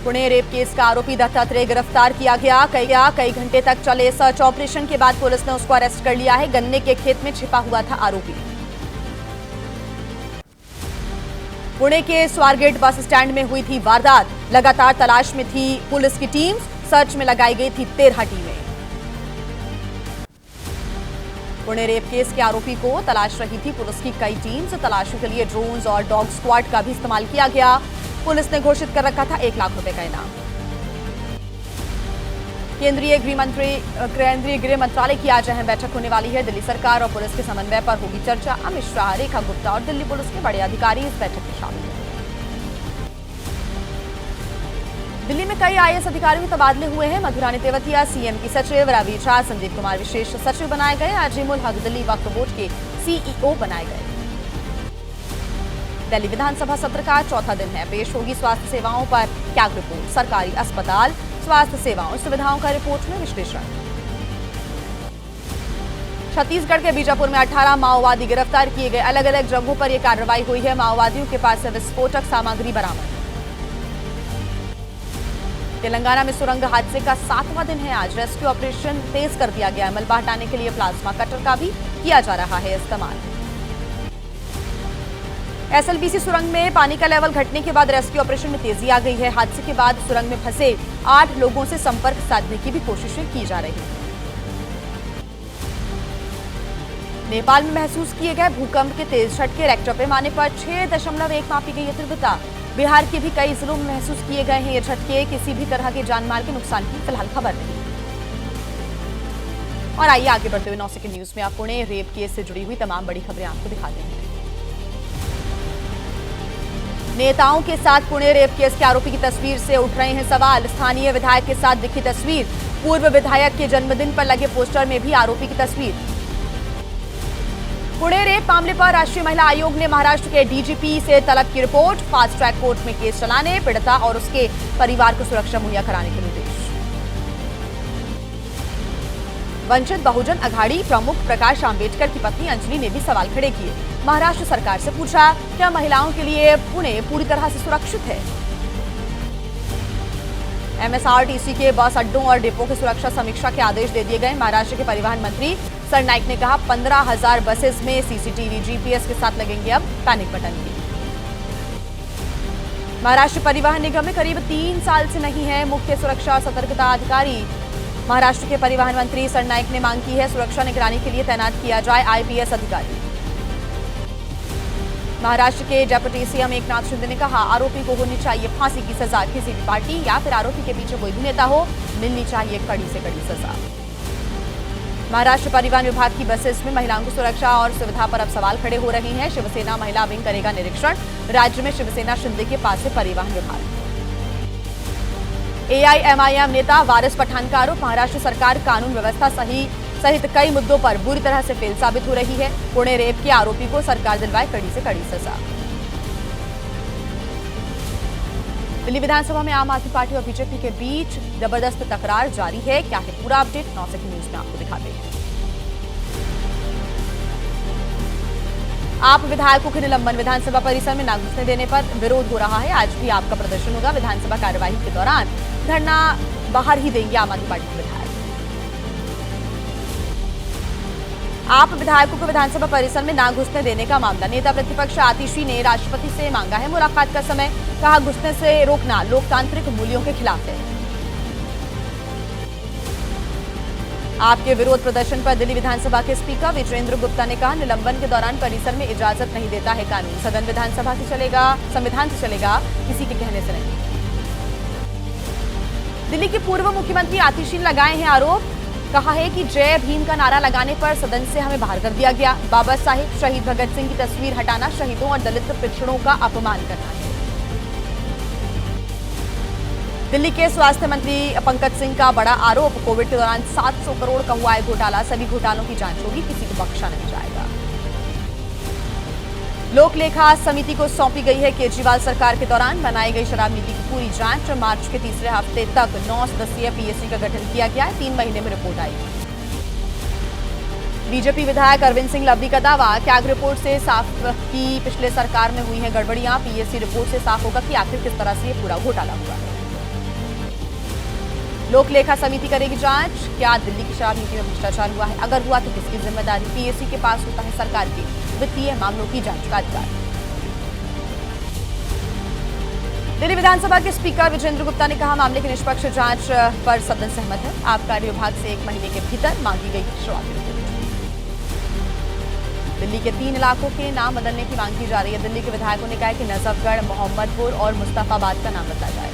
Pune rape case का आरोपी दत्तात्रेय गिरफ्तार किया गया। कई घंटे तक चले सर्च ऑपरेशन के बाद पुलिस ने उसको अरेस्ट कर लिया है। गन्ने के खेत में छिपा हुआ था आरोपी। पुणे के स्वारगेट बस स्टैंड में हुई थी वारदात। लगातार तलाश में थी पुलिस की टीम। सर्च में लगाई गई थी 13 टीमें। पुणे रेप केस के आरोपी को तलाश रही थी पुलिस की कई टीम्स। तलाशी के लिए ड्रोन्स और डॉग स्क्वाड का भी इस्तेमाल किया गया। पुलिस ने घोषित कर रखा था 1 लाख रुपए का इनाम। केंद्रीय गृह मंत्रालय की आज अहम बैठक होने वाली है। दिल्ली सरकार और पुलिस के समन्वय पर होगी चर्चा। अमित शाह, रेखा गुप्ता और दिल्ली पुलिस के बड़े अधिकारी इस बैठक में शामिल हैं। दिल्ली में कई आईएएस अधिकारियों के तबादले हुए हैं। मधुरानी तेवतिया सीएम की सचिव, रवि झा, संदीप कुमार विशेष सचिव बनाए गए। अजीमुल हक दिल्ली वक्फ बोर्ड के सीईओ बनाए गए। दिल्ली विधानसभा सत्र का चौथा दिन है। पेश होगी स्वास्थ्य सेवाओं पर कैग रिपोर्ट। सरकारी अस्पताल, स्वास्थ्य सेवाओं, सुविधाओं का रिपोर्ट में विश्लेषण। छत्तीसगढ़ के बीजापुर में 18 माओवादी गिरफ्तार किए गए। अलग अलग जगहों पर यह कार्रवाई हुई है। माओवादियों के पास से विस्फोटक सामग्री बरामद। तेलंगाना में सुरंग हादसे का 7वां दिन है आज। रेस्क्यू ऑपरेशन तेज कर दिया गया। मलबा हटाने के लिए प्लाज्मा कटर का भी किया जा रहा है इस्तेमाल। एसएलबीसी सुरंग में पानी का लेवल घटने के बाद रेस्क्यू ऑपरेशन में तेजी आ गई है। हादसे के बाद सुरंग में फंसे 8 लोगों से संपर्क साधने की भी कोशिशें की जा रही हैं। नेपाल में महसूस किए गए भूकंप के तेज झटके। रेक्टर पैमाने पर 6.1 मापी गई है तीव्रता। बिहार के भी कई जिलों में महसूस किए गए हैं ये झटके। किसी भी तरह के जानमाल के नुकसान की फिलहाल खबर नहीं। और आइए आगे बढ़ते हुए 9 सेकंड न्यूज में आप पुणे रेप केस से जुड़ी हुई तमाम बड़ी खबरें आपको दिखाते हैं। नेताओं के साथ पुणे रेप केस के आरोपी की तस्वीर से उठ रहे हैं सवाल। स्थानीय विधायक के साथ दिखी तस्वीर। पूर्व विधायक के जन्मदिन पर लगे पोस्टर में भी आरोपी की तस्वीर। पुणे रेप मामले पर राष्ट्रीय महिला आयोग ने महाराष्ट्र के डीजीपी से तलब की रिपोर्ट। फास्ट ट्रैक कोर्ट में केस चलाने, पीड़िता और उसके परिवार को सुरक्षा मुहैया कराने के निर्देश। वंचित बहुजन अघाड़ी प्रमुख प्रकाश आंबेडकर की पत्नी अंजलि ने भी सवाल खड़े किए। महाराष्ट्र सरकार से पूछा, क्या महिलाओं के लिए पुणे पूरी तरह से सुरक्षित है? एमएसआरटीसी के बस अड्डों और डिपो की सुरक्षा समीक्षा के आदेश दे दिए गए। महाराष्ट्र के परिवहन मंत्री सरनाइक ने कहा 15,000 बसेस में सीसीटीवी जीपीएस के साथ लगेंगे अब पैनिक बटन भी। महाराष्ट्र परिवहन निगम में करीब 3 साल से नहीं है मुख्य सुरक्षा सतर्कता अधिकारी। महाराष्ट्र के परिवहन मंत्री सरनाइक ने मांग की है सुरक्षा निगरानी के लिए तैनात किया जाए आईपीएस अधिकारी। महाराष्ट्र के डिप्टी सीएम एकनाथ शिंदे ने कहा आरोपी को होनी चाहिए फांसी की सजा। किसी भी पार्टी या फिर आरोपी के पीछे कोई भी नेता हो, मिलनी चाहिए कड़ी से कड़ी सजा। महाराष्ट्र परिवहन विभाग की बसेस में महिलाओं की सुरक्षा और सुविधा पर अब सवाल खड़े हो रहे हैं। शिवसेना महिला विंग करेगा निरीक्षण। राज्य में शिवसेना शिंदे के पास है परिवहन विभाग। एआईएमआईएम नेता वारिस पठान का आरोप, महाराष्ट्र सरकार कानून व्यवस्था सहित कई मुद्दों पर बुरी तरह से फेल साबित हो रही है। पुणे रेप के आरोपी को सरकार दिलवाए कड़ी से कड़ी सजा। दिल्ली विधानसभा में आम आदमी पार्टी और बीजेपी के बीच जबरदस्त तकरार जारी है। क्या है पूरा अपडेट 9 सेकंड न्यूज में आपको दिखाते हैं। आप विधायकों के निलंबन, विधानसभा परिसर में न घुसने देने पर विरोध हो रहा है। आज भी आपका प्रदर्शन होगा। विधानसभा कार्यवाही के दौरान धरना बाहर ही देंगे आम आदमी पार्टी के विधायक। आप विधायकों को विधानसभा परिसर में ना घुसने देने का मामला, नेता प्रतिपक्ष आतिशी ने राष्ट्रपति से मांगा है मुलाकात का समय। कहा घुसने से रोकना लोकतांत्रिक मूल्यों के खिलाफ है। आपके विरोध प्रदर्शन पर दिल्ली विधानसभा के स्पीकर विजेंद्र गुप्ता ने कहा निलंबन के दौरान परिसर में इजाजत नहीं देता है कानून। सदन विधानसभा से चलेगा, संविधान से चलेगा, किसी के कहने से नहीं। दिल्ली के पूर्व मुख्यमंत्री आतिशी ने लगाए हैं आरोप। कहा है कि जय भीम का नारा लगाने पर सदन से हमें बाहर कर दिया गया। बाबा साहेब शहीद भगत सिंह की तस्वीर हटाना शहीदों और दलित पिछड़ों का अपमान करना है। दिल्ली के स्वास्थ्य मंत्री पंकज सिंह का बड़ा आरोप, कोविड के दौरान 700 करोड़ का हुआ है घोटाला। सभी घोटालों की जांच होगी, किसी को बख्शा नहीं जाएगा। लोक लेखा समिति को सौंपी गई है केजरीवाल सरकार के दौरान बनाई गई शराब नीति की पूरी जांच। मार्च के तीसरे हफ्ते तक 9 सदस्यीय पीएससी का गठन किया गया है। 3 महीने में रिपोर्ट आई। बीजेपी विधायक अरविंद सिंह लवदी का दावा, कैग रिपोर्ट से साफ की पिछले सरकार में हुई हैं गड़बड़ियां। पीएससी रिपोर्ट से साफ होगा कि आखिर किस तरह से ये पूरा घोटाला हुआ है। लोक लेखा समिति करेगी जांच। क्या दिल्ली की शराब नीति में भ्रष्टाचार हुआ है? अगर हुआ तो किसकी जिम्मेदारी? पीएससी के पास होता है सरकार के वित्तीय मामलों की जांच का अधिकार। दिल्ली विधानसभा के स्पीकर विजेंद्र गुप्ता ने कहा, मामले की निष्पक्ष जांच पर सदन सहमत है। आबकारी विभाग से 1 महीने के भीतर मांगी गई शुरुआती रिपोर्ट। दिल्ली के 3 इलाकों के नाम बदलने की मांग की जा रही है। दिल्ली के विधायकों ने कहा है कि नजफगढ़, मोहम्मदपुर और मुस्तफाबाद का नाम बदला जाए।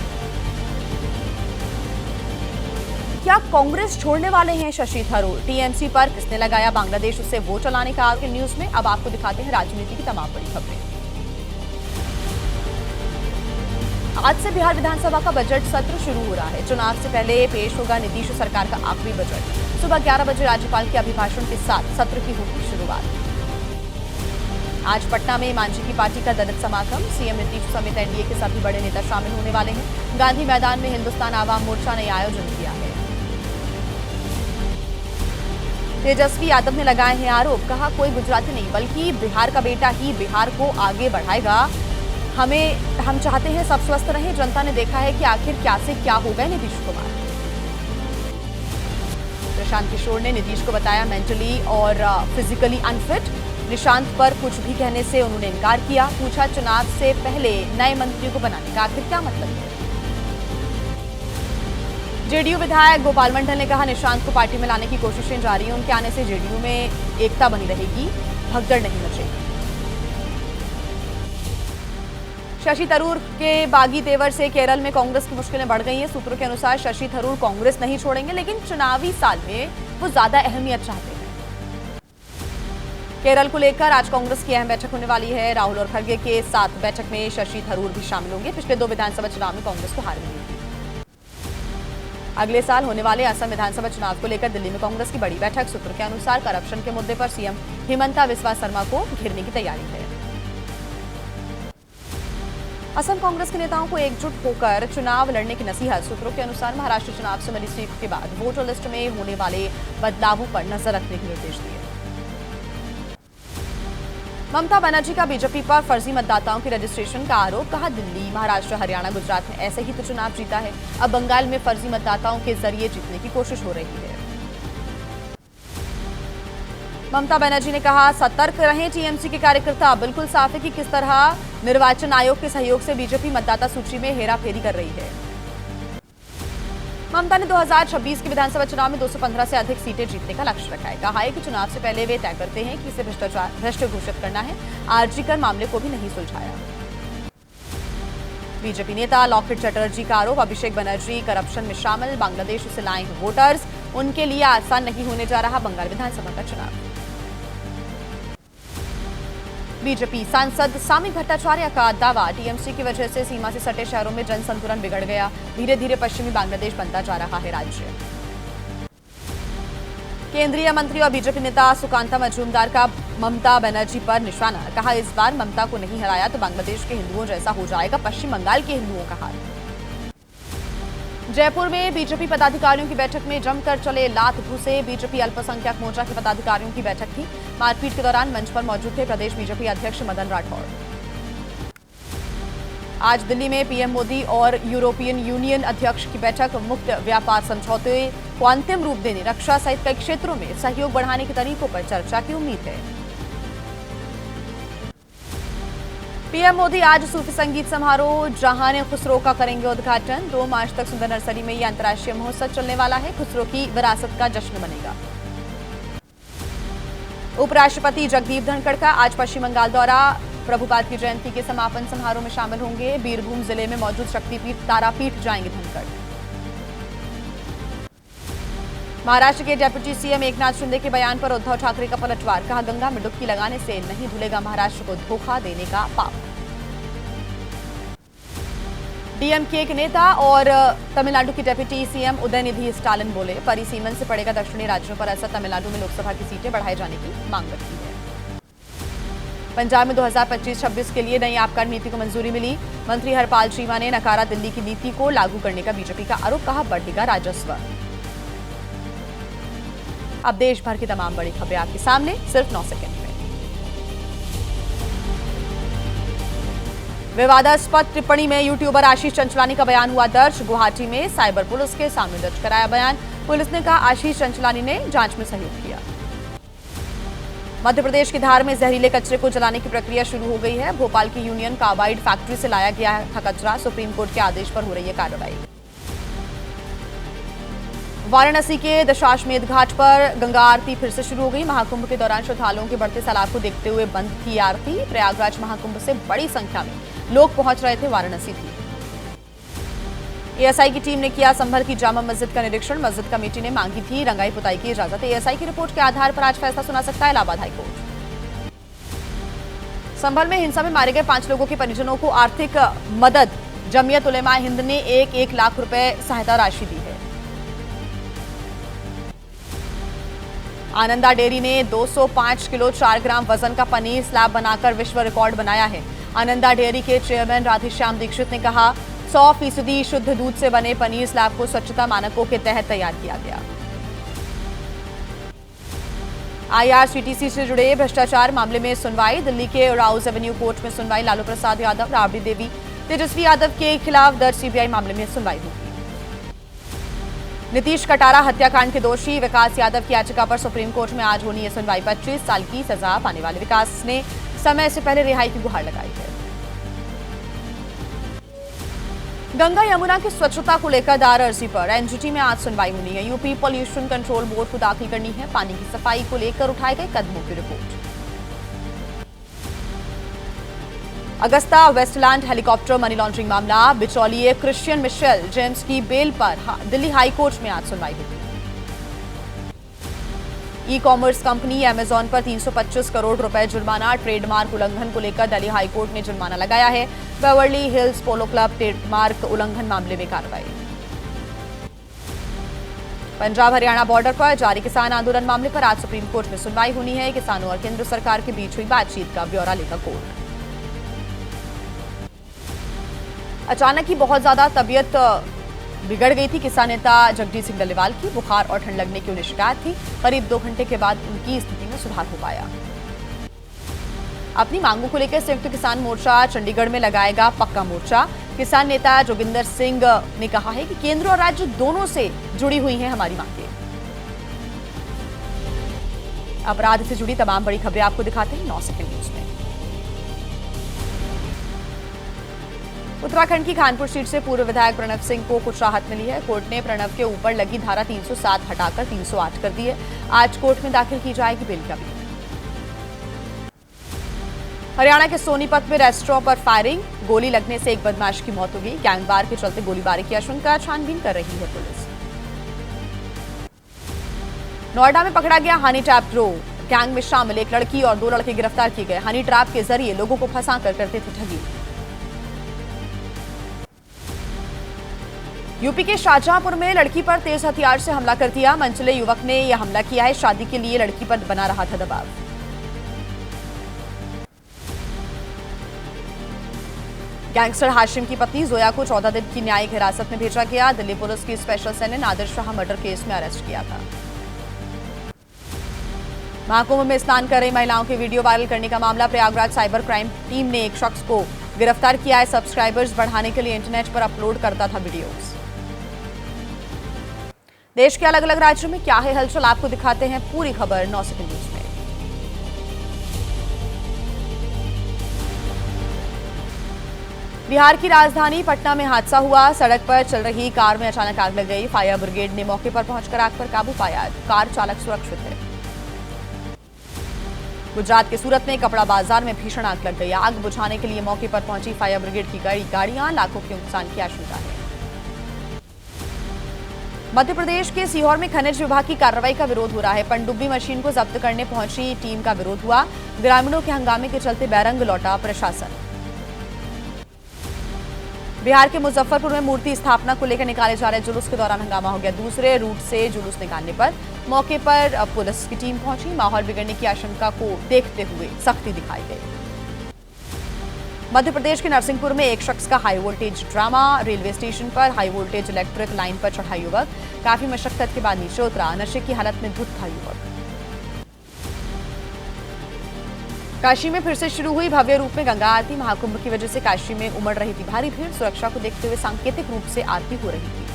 क्या कांग्रेस छोड़ने वाले हैं शशि थरूर? टीएमसी पर किसने लगाया बांग्लादेश उससे वोट चलाने का आरोप? न्यूज में अब आपको दिखाते हैं राजनीति की तमाम बड़ी खबरें। आज से बिहार विधानसभा का बजट सत्र शुरू हो रहा है। चुनाव से पहले पेश होगा नीतीश सरकार का आखिरी बजट। सुबह 11 बजे राज्यपाल के अभिभाषण के साथ सत्र की होगी शुरुआत। आज पटना में मांझी की पार्टी का दलित समागम। सीएम नीतीश समेत एनडीए के सभी बड़े नेता शामिल होने वाले हैं। गांधी मैदान में हिंदुस्तान आवाम मोर्चा ने आयोजन किया है। तेजस्वी यादव ने लगाए हैं आरोप। कहा, कोई गुजराती नहीं बल्कि बिहार का बेटा ही बिहार को आगे बढ़ाएगा। हम चाहते हैं सब स्वस्थ रहें। जनता ने देखा है कि आखिर क्या से क्या हो गए नीतीश कुमार। प्रशांत किशोर ने नीतीश को बताया मेंटली और फिजिकली अनफिट। निशांत पर कुछ भी कहने से उन्होंने इनकार किया। पूछा, चुनाव से पहले नए मंत्रियों को बनाने का आखिर क्या मतलब है? जेडीयू विधायक गोपाल मंडल ने कहा, निशांत को पार्टी में लाने की कोशिशें जारी हैं। उनके आने से जेडीयू में एकता बनी रहेगी, भगदड़ नहीं मचेगी। शशि थरूर के बागी तेवर से केरल में कांग्रेस की मुश्किलें बढ़ गई हैं। सूत्रों के अनुसार शशि थरूर कांग्रेस नहीं छोड़ेंगे, लेकिन चुनावी साल में वो ज्यादा अहमियत चाहते हैं। केरल को लेकर आज कांग्रेस की अहम बैठक होने वाली है। राहुल और खड़गे के साथ बैठक में शशि थरूर भी शामिल होंगे। पिछले 2 विधानसभा चुनाव में कांग्रेस को हार मिली थी। अगले साल होने वाले असम विधानसभा चुनाव को लेकर दिल्ली में कांग्रेस की बड़ी बैठक। सूत्रों के अनुसार करप्शन के मुद्दे पर सीएम हिमंता बिस्वा शर्मा को घेरने की तैयारी है। असम कांग्रेस के नेताओं को एकजुट होकर चुनाव लड़ने की नसीहत। सूत्रों के अनुसार महाराष्ट्र चुनाव से मिली सीट के बाद वोटर लिस्ट में होने वाले बदलावों पर नजर रखने के निर्देश दिए। ममता बनर्जी का बीजेपी पर फर्जी मतदाताओं की रजिस्ट्रेशन का आरोप। कहा, दिल्ली, महाराष्ट्र, हरियाणा, गुजरात में ऐसे ही तो चुनाव जीता है। अब बंगाल में फर्जी मतदाताओं के जरिए जीतने की कोशिश हो रही है। ममता बनर्जी ने कहा, सतर्क रहें टीएमसी के कार्यकर्ता। बिल्कुल साफ है कि किस तरह निर्वाचन आयोग के सहयोग से बीजेपी मतदाता सूची में हेराफेरी कर रही है। ममता ने 2026 के विधानसभा चुनाव में 215 से अधिक सीटें जीतने का लक्ष्य रखा है। कहा है कि चुनाव से पहले वे तय करते हैं कि इसे भ्रष्ट घोषित करना है। आरजी कर मामले को भी नहीं सुलझाया। बीजेपी नेता लॉकेट चटर्जी का आरोप। अभिषेक बनर्जी करप्शन में शामिल। बांग्लादेश से लाए हैं वोटर्स। उनके लिए आसान नहीं होने जा रहा बंगाल विधानसभा का चुनाव। बीजेपी सांसद सामी भट्टाचार्य का दावा, टीएमसी की वजह से सीमा से सटे शहरों में जन संतुलन बिगड़ गया। धीरे धीरे पश्चिमी बांग्लादेश बनता जा रहा है राज्य। केंद्रीय मंत्री और बीजेपी नेता सुकांता मजूमदार का ममता बनर्जी पर निशाना। कहा, इस बार ममता को नहीं हराया तो बांग्लादेश के हिंदुओं जैसा हो जाएगा पश्चिम बंगाल के हिंदुओं का हाल। जयपुर में बीजेपी पदाधिकारियों की बैठक में जमकर चले लात घूसे। बीजेपी अल्पसंख्यक मोर्चा के पदाधिकारियों की बैठक थी। मारपीट के दौरान मंच पर मौजूद थे प्रदेश बीजेपी अध्यक्ष मदन राठौड़। आज दिल्ली में पीएम मोदी और यूरोपियन यूनियन अध्यक्ष की बैठक। मुक्त व्यापार समझौते को अंतिम रूप देने, रक्षा सहित कई क्षेत्रों में सहयोग बढ़ाने के तरीकों पर चर्चा की उम्मीद है। पीएम मोदी आज सूफी संगीत समारोह जहान खुसरो का करेंगे उद्घाटन। 2 मार्च तक सुंदर नर्सरी में यह अंतर्राष्ट्रीय महोत्सव चलने वाला है। खुसरो की विरासत का जश्न बनेगा। उपराष्ट्रपति जगदीप धनखड़ का आज पश्चिम बंगाल दौरा। प्रभुपाद की जयंती के समापन समारोह में शामिल होंगे। बीरभूम जिले में मौजूद शक्तिपीठ तारापीठ जाएंगे धनखड़। महाराष्ट्र के डेप्यूटी सीएम एकनाथ शिंदे के बयान पर उद्धव ठाकरे का पलटवार। कहा, गंगा में डुबकी लगाने से नहीं धुलेगा महाराष्ट्र को धोखा देने का पाप। डीएमके के नेता और तमिलनाडु की डेप्यूटी सीएम उदयनिधि स्टालिन बोले, परिसीमन से पड़ेगा दक्षिणी राज्यों पर असर। तमिलनाडु में लोकसभा की सीटें बढ़ाए जाने की मांग रखी है। पंजाब में 2025-26 के लिए नई आबकारी नीति को मंजूरी मिली। मंत्री हरपाल चीमा ने नकारा दिल्ली की नीति को लागू करने का बीजेपी का आरोप। कहा, बढ़ेगा राजस्व। अब देश भर की तमाम बड़ी खबरें आपके सामने सिर्फ 9 सेकंड में। विवादास्पद टिप्पणी में यूट्यूबर आशीष चंचलानी का बयान हुआ दर्ज। गुवाहाटी में साइबर पुलिस के सामने दर्ज कराया बयान। पुलिस ने कहा आशीष चंचलानी ने जांच में सहयोग किया। मध्य प्रदेश की धार में जहरीले कचरे को जलाने की प्रक्रिया शुरू हो गई है। भोपाल की यूनियन कार्बाइड फैक्ट्री से लाया गया था कचरा। सुप्रीम कोर्ट के आदेश पर हो रही है कार्रवाई। वाराणसी के दशाश्वमेध घाट पर गंगा आरती फिर से शुरू हो गई। महाकुंभ के दौरान श्रद्धालुओं के बढ़ते सैलाब को देखते हुए बंद थी आरती। प्रयागराज महाकुंभ से बड़ी संख्या में लोग पहुंच रहे थे। वाराणसी थी। एएसआई की टीम ने किया संभल की जामा मस्जिद का निरीक्षण। मस्जिद कमेटी ने मांगी थी रंगाई पुताई की इजाजत। एएसआई की रिपोर्ट के आधार पर आज फैसला सुना सकता है इलाहाबाद हाईकोर्ट। संभल में हिंसा में मारे गए 5 लोगों के परिजनों को आर्थिक मदद जमीयत उलेमा हिंद ने 1 लाख रुपए सहायता राशि दी है। आनंदा डेयरी ने 205 किलो 4 ग्राम वजन का पनीर स्लैब बनाकर विश्व रिकॉर्ड बनाया है। आनंदा डेयरी के चेयरमैन राधेश्याम दीक्षित ने कहा 100% शुद्ध दूध से बने पनीर स्लैब को स्वच्छता मानकों के तहत तैयार किया गया। आईआरसीटीसी से जुड़े भ्रष्टाचार मामले में सुनवाई। दिल्ली के राउज एवेन्यू कोर्ट में सुनवाई। लालू प्रसाद यादव, राबड़ी देवी, तेजस्वी यादव के खिलाफ दर्ज सीबीआई मामले में सुनवाई होगी। नीतीश कटारा हत्याकांड के दोषी विकास यादव की याचिका पर सुप्रीम कोर्ट में आज होनी है सुनवाई। 25 साल की सजा पाने वाले विकास ने समय से पहले रिहाई की गुहार लगाई है। गंगा यमुना की स्वच्छता को लेकर दायर अर्जी पर एनजीटी में आज सुनवाई होनी है। यूपी पॉल्यूशन कंट्रोल बोर्ड को दाखिल करनी है पानी की सफाई को लेकर उठाए गए कदमों की रिपोर्ट। Agusta Westland helicopter money laundering मामला। बिचौलिए क्रिश्चियन मिशेल जेम्स की बेल पर दिल्ली हाईकोर्ट में आज सुनवाई होगी। ई कॉमर्स कंपनी अमेजॉन पर 325 करोड़ रुपए जुर्माना। ट्रेडमार्क उल्लंघन को लेकर दिल्ली हाईकोर्ट ने जुर्माना लगाया है। बेवर्ली हिल्स पोलो क्लब ट्रेडमार्क उल्लंघन मामले में कार्रवाई। पंजाब हरियाणा बॉर्डर पर जारी किसान आंदोलन मामले पर आज सुप्रीम कोर्ट में सुनवाई होनी है। किसानों और केंद्र सरकार के बीच हुई बातचीत का ब्यौरा लेगा कोर्ट। अचानक ही बहुत ज्यादा तबीयत बिगड़ गई थी किसान नेता जगजीत सिंह डल्लेवाल की। बुखार और ठंड लगने की उन्हें शिकायत थी। करीब 2 घंटे के बाद उनकी स्थिति में सुधार हो पाया। अपनी मांगों को लेकर संयुक्त किसान मोर्चा चंडीगढ़ में लगाएगा पक्का मोर्चा। किसान नेता जोगिंदर सिंह ने कहा है कि केंद्र और राज्य दोनों से जुड़ी हुई हैं हमारी मांगें। अपराध से जुड़ी तमाम बड़ी खबरें आपको दिखाते हैं 9 सेकंड न्यूज में। उत्तराखंड की कानपुर सीट से पूर्व विधायक प्रणव सिंह को कुछ राहत मिली है। कोर्ट ने प्रणव के ऊपर लगी धारा 307 हटाकर 308 कर दी है। आज कोर्ट में दाखिल की जाएगी बेल की अपील। हरियाणा के सोनीपत में रेस्टोरेंट पर फायरिंग। गोली लगने से एक बदमाश की मौत हो गई। गैंगवार के चलते गोलीबारी की आशंका। छानबीन कर रही है पुलिस। नोएडा में पकड़ा गया हनी ट्रैप गिरोह। गैंग में शामिल एक लड़की और 2 लड़के गिरफ्तार किए गए। हनी ट्रैप के जरिए लोगों को फंसाकर करते थे ठगी। यूपी के शाहजहांपुर में लड़की पर तेज हथियार से हमला कर दिया। मंचले युवक ने यह हमला किया है। शादी के लिए लड़की पर बना रहा था दबाव। गैंगस्टर हाशिम की पत्नी जोया को 14 दिन की न्यायिक हिरासत में भेजा गया। दिल्ली पुलिस की स्पेशल सेल ने नादिर शाह मर्डर केस में अरेस्ट किया था। महाकुंभ में स्नान कर रही महिलाओं के वीडियो वायरल करने का मामला। प्रयागराज साइबर क्राइम टीम ने एक शख्स को गिरफ्तार किया है। सब्सक्राइबर्स बढ़ाने के लिए इंटरनेट पर अपलोड करता था वीडियोस। देश के अलग अलग राज्यों में क्या है हलचल आपको दिखाते हैं पूरी खबर 9 सेकंड न्यूज में। बिहार की राजधानी पटना में हादसा हुआ। सड़क पर चल रही कार में अचानक आग लग गई। फायर ब्रिगेड ने मौके पर पहुंचकर आग पर काबू पाया। कार चालक सुरक्षित है। गुजरात के सूरत में कपड़ा बाजार में भीषण आग लग गई। आग बुझाने के लिए मौके पर पहुंची फायर ब्रिगेड की गाड़ियां। लाखों के नुकसान की आशंका है। मध्य प्रदेश के सीहोर में खनिज विभाग की कार्रवाई का विरोध हो रहा है। पनडुब्बी मशीन को जब्त करने पहुंची टीम का विरोध हुआ। ग्रामीणों के हंगामे के चलते बैरंग लौटा प्रशासन। बिहार के मुजफ्फरपुर में मूर्ति स्थापना को लेकर निकाले जा रहे जुलूस के दौरान हंगामा हो गया। दूसरे रूट से जुलूस निकालने पर मौके पर पुलिस की टीम पहुंची। माहौल बिगड़ने की आशंका को देखते हुए सख्ती दिखाई गई। मध्य प्रदेश के नरसिंहपुर में एक शख्स का high voltage drama. Railway station पर हाई वोल्टेज इलेक्ट्रिक लाइन पर चढ़ा युवक। काफी मशक्कत के बाद नीचे उतरा। नशे की हालत में धुत था युवक। काशी में फिर से शुरू हुई भव्य रूप में गंगा आरती। महाकुंभ की वजह से काशी में उमड़ रही थी भारी भीड़। सुरक्षा को देखते हुए सांकेतिक रूप से आरती हो रही थी।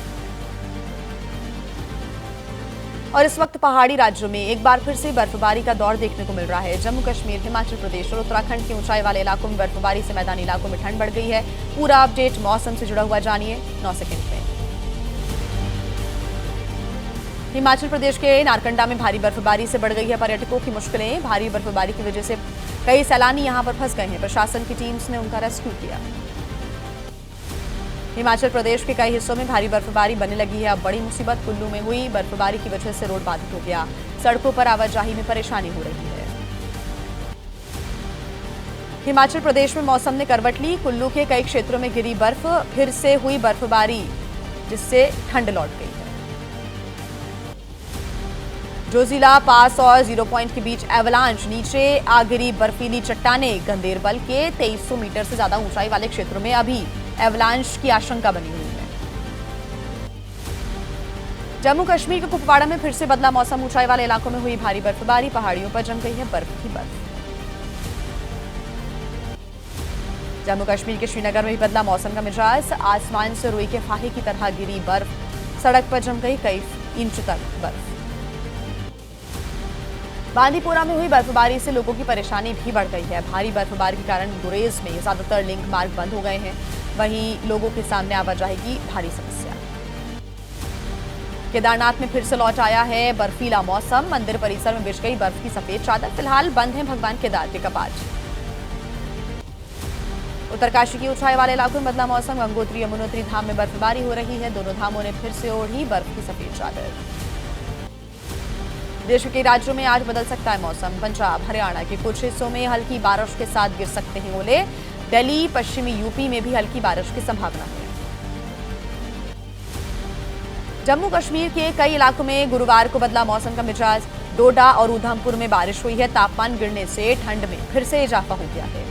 और इस वक्त पहाड़ी राज्यों में एक बार फिर से बर्फबारी का दौर देखने को मिल रहा है। जम्मू कश्मीर, हिमाचल प्रदेश और उत्तराखंड के ऊंचाई वाले इलाकों में बर्फबारी से मैदानी इलाकों में ठंड बढ़ गई है। पूरा अपडेट मौसम से जुड़ा हुआ जानिए 9 सेकंड में। हिमाचल प्रदेश के नारकंडा में भारी बर्फबारी से बढ़ गई है पर्यटकों की मुश्किलें। भारी बर्फबारी की वजह से कई सैलानी यहां पर फंस गए हैं। प्रशासन की टीम्स ने उनका रेस्क्यू किया। हिमाचल प्रदेश के कई हिस्सों में भारी बर्फबारी बनने लगी है। अब बड़ी मुसीबत कुल्लू में हुई। बर्फबारी की वजह से रोड बाधित हो गया। सड़कों पर आवाजाही में परेशानी हो रही है। हिमाचल प्रदेश में मौसम ने करवट ली। कुल्लू के कई क्षेत्रों में गिरी बर्फ। फिर से हुई बर्फबारी जिससे ठंड लौट गई है। जोजिला पास और 0 पॉइंट के बीच एवलांच। नीचे आ गिरी बर्फीली चट्टानें। गंदेरबल के 2300 मीटर से ज्यादा ऊंचाई वाले क्षेत्रों में अभी एवलांच की आशंका बनी हुई है। जम्मू कश्मीर के कुपवाड़ा में फिर से बदला मौसम। ऊंचाई वाले इलाकों में हुई भारी बर्फबारी। पहाड़ियों पर जम गई है बर्फ की बर्फ। जम्मू कश्मीर के श्रीनगर में भी बदला मौसम का मिजाज। आसमान से रुई के फाहे की तरह गिरी बर्फ। सड़क पर जम गई कई इंच तक बर्फ। बांदीपोरा में हुई बर्फबारी से लोगों की परेशानी भी बढ़ गई है। भारी बर्फबारी के कारण गुरेज में ज्यादातर लिंक मार्ग बंद हो गए हैं। वहीं लोगों के सामने आवाजाही की भारी समस्या। केदारनाथ में फिर से लौट आया है बर्फीला मौसम। मंदिर परिसर में बिछ गई बर्फ की सफेद चादर। फिलहाल बंद है भगवान केदार के कपाट। उत्तरकाशी की ऊंचाई वाले इलाकों में बदला मौसम। गंगोत्री यमुनोत्री धाम में बर्फबारी हो रही है। दोनों धामों ने फिर से ओढ़ी बर्फ की सफेद चादर। देश के राज्यों में आज बदल सकता है मौसम। पंजाब, हरियाणा के कुछ हिस्सों में हल्की बारिश के साथ गिर सकते हैं ओले। दिल्ली, पश्चिमी यूपी में भी हल्की बारिश की संभावना है। जम्मू कश्मीर के कई इलाकों में गुरुवार को बदला मौसम का मिजाज। डोडा और उधमपुर में बारिश हुई है। तापमान गिरने से ठंड में फिर से इजाफा हो गया है।